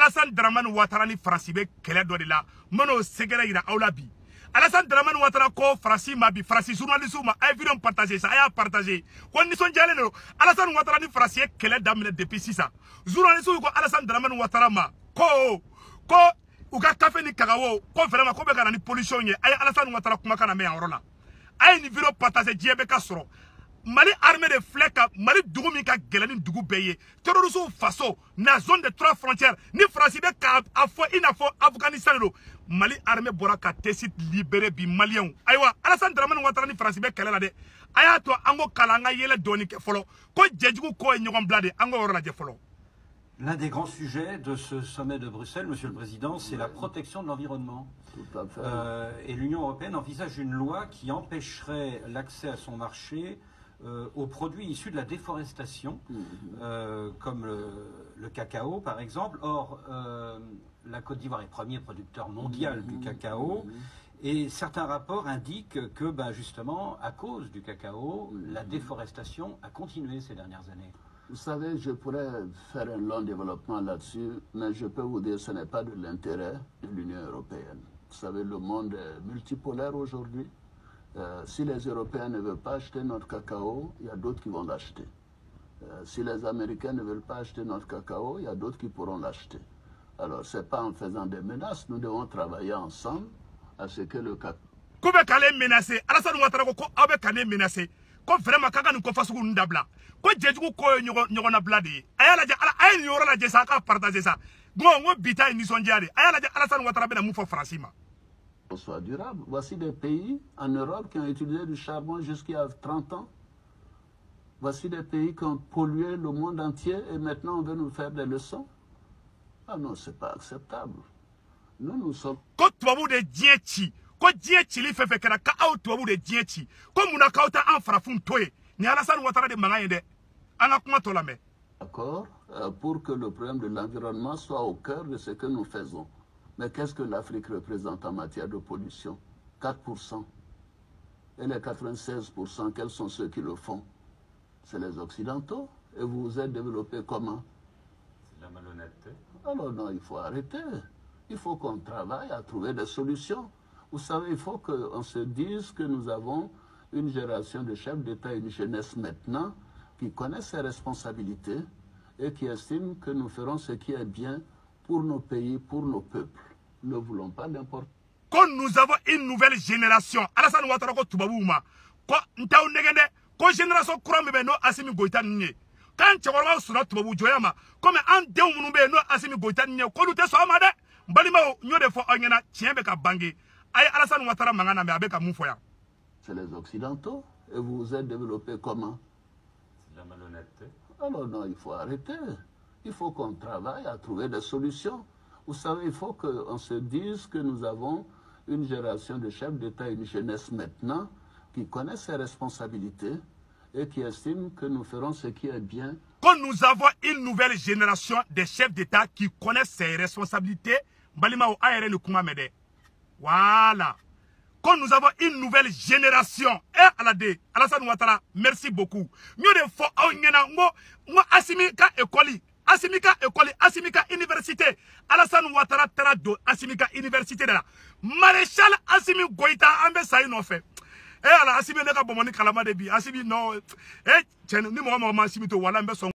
Alassane Dramane Ouattara ni Faransi be kɛlɛ dɔ de la mano sɛgɛrɛ yira aw la bi Alassane Dramane Ouattara ko Faransi ma bi Faransi journaliste ma ay vidéo partager ça aya partager ko nisɔndiyalen do Alassane Ouattara ni Faransi ye kɛlɛ daminɛ depuis sisan journaliste ko Alassane Dramane Ouattara ma ko u ka café ni cacao ko vraiment ko be kana ni pollution ye ay Alassane Ouattara kuma kana me yɔrɔ la ay ni vidéo partager diɲɛ bɛ ka sɔrɔ Mali armée de flèche Mali dugu min ka gɛlɛn ni dugu bɛɛ ye terroristes faso na zone de 3 frontières ni Faransi bɛ ka a fɔ i n'a fɔ Afghanistan do Mali armée bɔra ka Tessit libérer bi Maliens ayiwa Alassane Dramane Ouattara ni Faransi bɛ kɛlɛ la dɛ a y'a to an ko kalan an ka yɛlɛ dɔɔni kɛ fɔlɔ ko jɛjugu ko ye ɲɔgɔn bila de an ko yɔrɔ lajɛ fɔlɔ. L'un des grands sujets de ce sommet de Bruxelles, Monsieur le Président, c'est la protection de l'environnement. Et l'Union européenne envisage une loi qui empêcherait l'accès à son marché aux produits issus de la déforestation, comme le cacao par exemple. Or, la Côte d'Ivoire est premier producteur mondial du cacao, et certains rapports indiquent que justement, à cause du cacao, la déforestation a continué ces dernières années. Vous savez, je pourrais faire un long développement là-dessus, mais je peux vous dire que ce n'est pas de l'intérêt de l'Union européenne. Vous savez, le monde est multipolaire aujourd'hui. Si les Européens ne veulent pas acheter notre cacao, il y a d'autres qui vont l'acheter. Si les Américains ne veulent pas acheter notre cacao, il y a d'autres qui pourront l'acheter. Alors, ce n'est pas en faisant des menaces, nous devons travailler ensemble à ce que le cacao... Alassane Ouattara ko abe kane menacé ko vraiment kaka ni ko fasugu ndabla ko jejugu ko nyogona blade ayala ja ay ni yoro la je sa ka partager ça ngo bita ni sondiade ayala ja Alassane Ouattara be na mu fo Faransi ma soit durable. Voici des pays en Europe qui ont utilisé du charbon jusqu'il y a 30 ans. Voici des pays qui ont pollué le monde entier et maintenant on veut nous faire des leçons. Ah non, c'est pas acceptable. Nous sommes... Ko tubabu de dieti ko dieti li fefe kera ka au tubabu de dieti ko muna kauta an farafun toye ni Alassane Ouattara de manga yende anga kuma to la me. D'accord, pour que le problème de l'environnement soit au cœur de ce que nous faisons. Mais qu'est-ce que l'Afrique représente en matière de pollution? 4%. Et les 96%, quels sont ceux qui le font? C'est les Occidentaux. Et vous vous êtes développés comment? C'est de la malhonnêteté. Alors non, il faut arrêter. Il faut qu'on travaille à trouver des solutions. Vous savez, il faut qu'on se dise que nous avons une génération de chefs d'État et une jeunesse maintenant qui connaissent ses responsabilités et qui estiment que nous ferons ce qui est bien pour nos pays, pour nos peuples. Nous ne voulons pas n'importe. Quand nous avons une nouvelle génération, Alassane Ouattara ko tubabouma, ko ntaw negende, ko génération courant be no Assimi Goïta nye. Quand chakora sura tubabu joyama, comme an dew munu be no Assimi Goïta nye, ko lute so amade, balima nyode fo onyena tiembe ka bangi. Ay Alassane Ouattara mangana me abeka mufoya. C'est les Occidentaux. Et vous vous êtes développés comment? C'est de la malhonnêteté. Alors non, il faut arrêter. Il faut qu'on travaille à trouver des solutions. Vous savez, il faut qu'on se dise que nous avons une génération de chefs d'État et une jeunesse maintenant qui connaissent ses responsabilités et qui estiment que nous ferons ce qui est bien. Quand nous avons une nouvelle génération de chefs d'État qui connaissent ses responsabilités, Balima Aere ne Kumamede. Voilà. Quand nous avons une nouvelle génération, Alassane Ouattara, merci beaucoup. Nous devons Assimika école, Assimika université. Alassane Ouattara Tarado, Assimika université là. Maréchal Assimi Goïta, Ambe Saïno fait. Ala Assimi neka bomoni kalama de bi. Assimi no. Ni mo Assimi to wala mbe